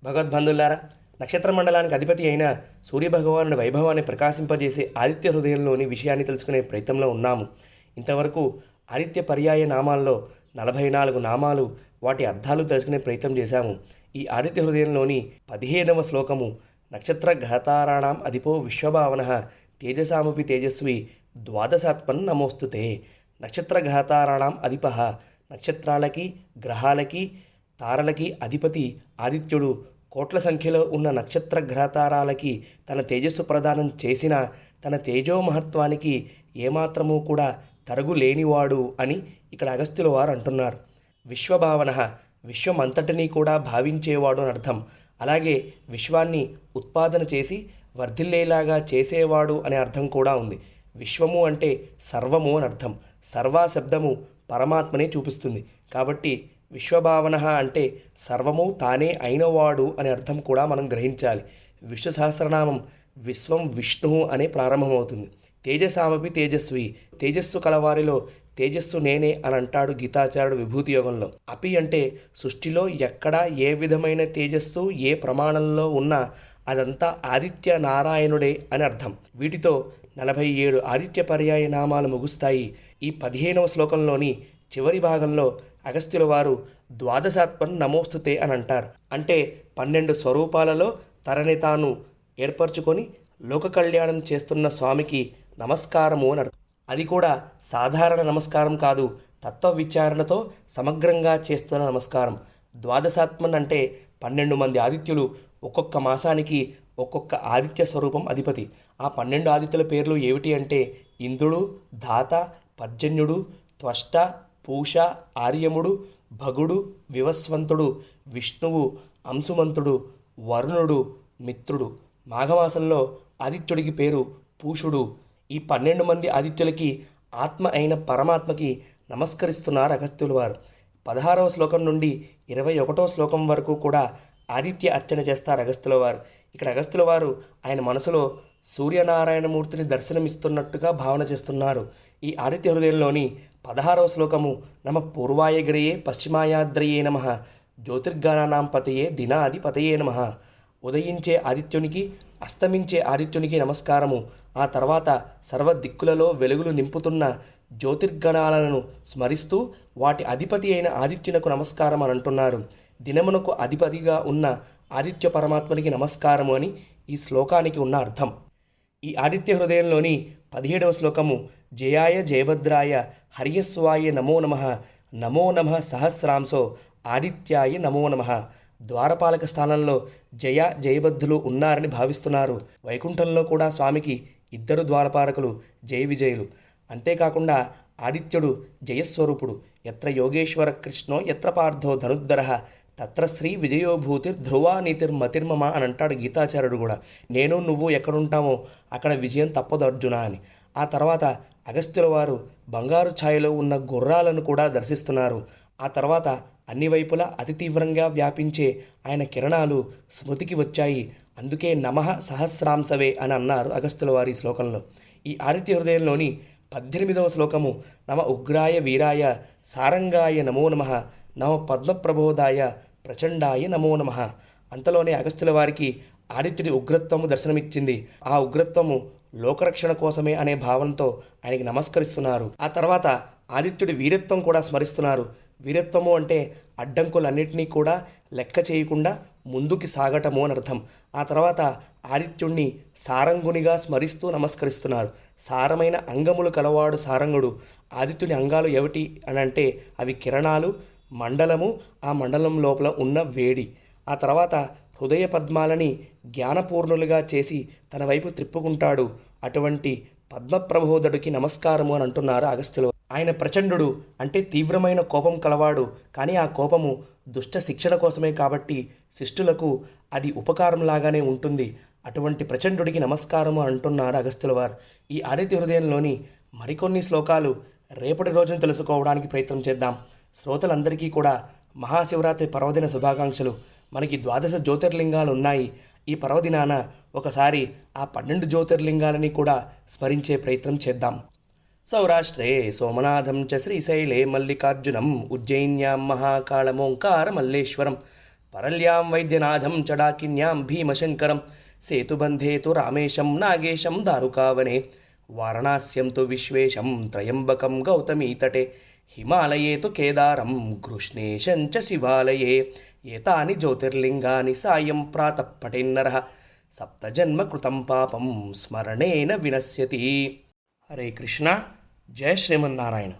భగవద్బంధులారా, నక్షత్ర మండలానికి అధిపతి అయిన సూర్యభగవానుడి వైభవాన్ని ప్రకాశింపజేసే ఆదిత్య హృదయంలోని విషయాన్ని తెలుసుకునే ప్రయత్నంలో ఉన్నాము. ఇంతవరకు ఆదిత్య పర్యాయ నామాల్లో 44 నామాలు, వాటి అర్థాలు తెలుసుకునే ప్రయత్నం చేశాము. ఈ ఆదిత్య హృదయంలోని 15వ శ్లోకము నక్షత్ర ఘాతారాణం అధిపో విశ్వభావన తేజసామపి తేజస్వి ద్వాదశాత్మన్ నమోస్తుతే. నక్షత్ర ఘాతారాణం అధిప, నక్షత్రాలకి గ్రహాలకి తారలకి అధిపతి ఆదిత్యుడు కోట్ల సంఖ్యలో ఉన్న నక్షత్ర గ్రహతారాలకి తన తేజస్సు ప్రదానం చేసిన తన తేజోమహత్వానికి ఏమాత్రమూ కూడా తరగు లేనివాడు అని ఇక్కడ అగస్త్యుల వారు అంటున్నారు. విశ్వభావన, విశ్వమంతటినీ కూడా భావించేవాడు అని అర్థం. అలాగే విశ్వాన్ని ఉత్పాదన చేసి వర్ధిల్లేలాగా చేసేవాడు అనే అర్థం కూడా ఉంది. విశ్వము అంటే సర్వము అని అర్థం. సర్వ శబ్దము పరమాత్మనే చూపిస్తుంది. కాబట్టి విశ్వభావన అంటే సర్వము తానే అయినవాడు అనే అర్థం కూడా మనం గ్రహించాలి. విష్ణు సహస్రనామం విశ్వం విష్ణు అనే ప్రారంభమవుతుంది. తేజసామపి తేజస్వి, తేజస్సు కలవారిలో తేజస్సు నేనే అని అంటాడు గీతాచార్యుడు విభూతి యోగంలో. అపి అంటే సృష్టిలో ఎక్కడ ఏ విధమైన తేజస్సు ఏ ప్రమాణంలో ఉన్నా అదంతా ఆదిత్య నారాయణుడే అని అర్థం. వీటితో 47 ఆదిత్య పర్యాయ నామాలు ముగుస్తాయి. ఈ 15వ శ్లోకంలోని చివరి భాగంలో అగస్త్యుల వారు ద్వాదశాత్మన్ నమోస్తుతే అని అంటారు. అంటే 12 స్వరూపాలలో తనని తాను ఏర్పరచుకొని లోక కళ్యాణం చేస్తున్న స్వామికి నమస్కారము అని అర్థం. అది కూడా సాధారణ నమస్కారం కాదు, తత్వ విచారణతో సమగ్రంగా చేస్తున్న నమస్కారం. ద్వాదశాత్మన్ అంటే 12 మంది ఆదిత్యులు, ఒక్కొక్క మాసానికి ఒక్కొక్క ఆదిత్య స్వరూపం అధిపతి. ఆ 12 ఆదిత్యుల పేర్లు ఏమిటి అంటే ఇంద్రుడు, ధాత, పర్జన్యుడు, త్వష్ట, పూష, ఆర్యముడు, భగుడు, వివస్వంతుడు, విష్ణువు, అంశుమంతుడు, వరుణుడు, మిత్రుడు. మాఘమాసంలో ఆదిత్యుడికి పేరు పూషుడు. ఈ 12 మంది ఆదిత్యులకి ఆత్మ అయిన పరమాత్మకి నమస్కరిస్తున్నారు అగస్త్యుల వారు. 16వ శ్లోకం నుండి 21వ శ్లోకం వరకు కూడా ఆదిత్య అర్చన చేస్తారు అగస్త్యుల వారు. ఇక్కడ అగస్త్యుల వారు ఆయన మనసులో సూర్యనారాయణమూర్తిని దర్శనమిస్తున్నట్టుగా భావన చేస్తున్నారు. ఈ ఆదిత్య హృదయంలోని 16వ శ్లోకము నమ పూర్వాయగ్రయే పశ్చిమాయాద్రయే నమ జ్యోతిర్గణానాం పతయే దినాధిపతయే నమ. ఉదయించే ఆదిత్యునికి అస్తమించే ఆదిత్యునికి నమస్కారము. ఆ తర్వాత సర్వ దిక్కులలో వెలుగులు నింపుతున్న జ్యోతిర్గణాలను స్మరిస్తూ వాటి అధిపతి అయిన ఆదిత్యునకు నమస్కారం అని అంటున్నారు. దినమునకు అధిపతిగా ఉన్న ఆదిత్య పరమాత్మనికి నమస్కారము అని ఈ శ్లోకానికి ఉన్న అర్థం. ఈ ఆదిత్య హృదయంలోని 17వ శ్లోకము జయాయ జయభద్రాయ హర్యస్వాయ నమో నమః నమో నమః సహస్రాంశో ఆదిత్యాయ నమో నమః. ద్వారపాలక స్థానంలో జయ జయభద్రులు ఉన్నారని భావిస్తున్నారు. వైకుంఠంలో కూడా స్వామికి 2 ద్వారపాలకులు జయ విజయులు. అంతేకాకుండా ఆదిత్యుడు జయస్వరూపుడు. ఎత్ర యోగేశ్వర కృష్ణో ఎత్ర పార్థో ధనుద్ధరః తత్ర శ్రీ విజయోభూతిర్ ధ్రువా నీతిర్మతిర్మమ అని అంటాడు గీతాచార్యుడు కూడా. నేను నువ్వు ఎక్కడుంటామో అక్కడ విజయం తప్పదు అర్జున అని. ఆ తర్వాత అగస్త్యుల వారు బంగారు ఛాయలో ఉన్న గుర్రాలను కూడా దర్శిస్తున్నారు. ఆ తర్వాత అన్ని వైపులా అతి తీవ్రంగా వ్యాపించే ఆయన కిరణాలు స్మృతికి వచ్చాయి. అందుకే నమః సహస్రాంశవే అని అన్నారు అగస్త్యుల వారి శ్లోకంలో. ఈ ఆదిత్య హృదయంలోని 18వ శ్లోకము నమ ఉగ్రాయ వీరాయ సారంగాయ నమో నమః నమ పద్మప్రబోధాయ ప్రచండాయ నమో నమః. అంతలోనే అగస్త్యుల వారికి ఆదిత్యుడి ఉగ్రత్వము దర్శనమిచ్చింది. ఆ ఉగ్రత్వము లోకరక్షణ కోసమే అనే భావంతో ఆయనకి నమస్కరిస్తున్నారు. ఆ తర్వాత ఆదిత్యుడి వీరత్వం కూడా స్మరిస్తున్నారు. వీరత్వము అంటే అడ్డంకులన్నింటినీ కూడా లెక్క చేయకుండా ముందుకి సాగటము అని అర్థం. ఆ తర్వాత ఆదిత్యుణ్ణి సారంగునిగా స్మరిస్తూ నమస్కరిస్తున్నారు. సారమైన అంగములు కలవాడు సారంగుడు. ఆదిత్యుని అంగాలు ఏమిటి అని అంటే అవి కిరణాలు, మండలము, ఆ మండలం లోపల ఉన్న వేడి. ఆ తర్వాత హృదయ పద్మాలని జ్ఞానపూర్ణులుగా చేసి తన వైపు త్రిప్పుకుంటాడు. అటువంటి పద్మప్రబోధుడికి నమస్కారము అని అంటున్నారు అగస్త్యులు. ఆయన ప్రచండు అంటే తీవ్రమైన కోపం కలవాడు. కానీ ఆ కోపము దుష్ట శిక్షణ కోసమే కాబట్టి శిష్టులకు అది ఉపకారంలాగానే ఉంటుంది. అటువంటి ప్రచండుడికి నమస్కారము అంటున్నారు అగస్త్యుల వారు. ఈ ఆదిత్య హృదయంలోని మరికొన్ని శ్లోకాలు రేపటి రోజున తెలుసుకోవడానికి ప్రయత్నం చేద్దాం. శ్రోతలందరికీ కూడా మహాశివరాత్రి పర్వదిన శుభాకాంక్షలు. మనకి 12 జ్యోతిర్లింగాలు ఉన్నాయి. ఈ పర్వదినాన ఒకసారి ఆ 12 జ్యోతిర్లింగాలని కూడా స్మరించే ప్రయత్నం చేద్దాం. సౌరాష్ట్రే సోమనాథం చ శ్రీశైలే మల్లికార్జునం ఉజ్జయిన్యాం మహాకాళమోంకార మల్లేశ్వరం परल्यां वैद्यनाथं च डाकिन्यां भीमशङ्करं सेतुबन्धे तु रामेशं नागेशं दारुकावने वाराणास्यं तु विश्वेशं त्रयम्बकं गौतमीतटे हिमालये तु केदारं कृष्णेशं च शिवालये एतानि ज्योतिर्लिङ्गानि सायं प्रातः पठेन्नरः सप्तजन्मकृतं पापं स्मरणेन विनश्यति. हरे कृष्ण. जय श्रीमन्नारायण.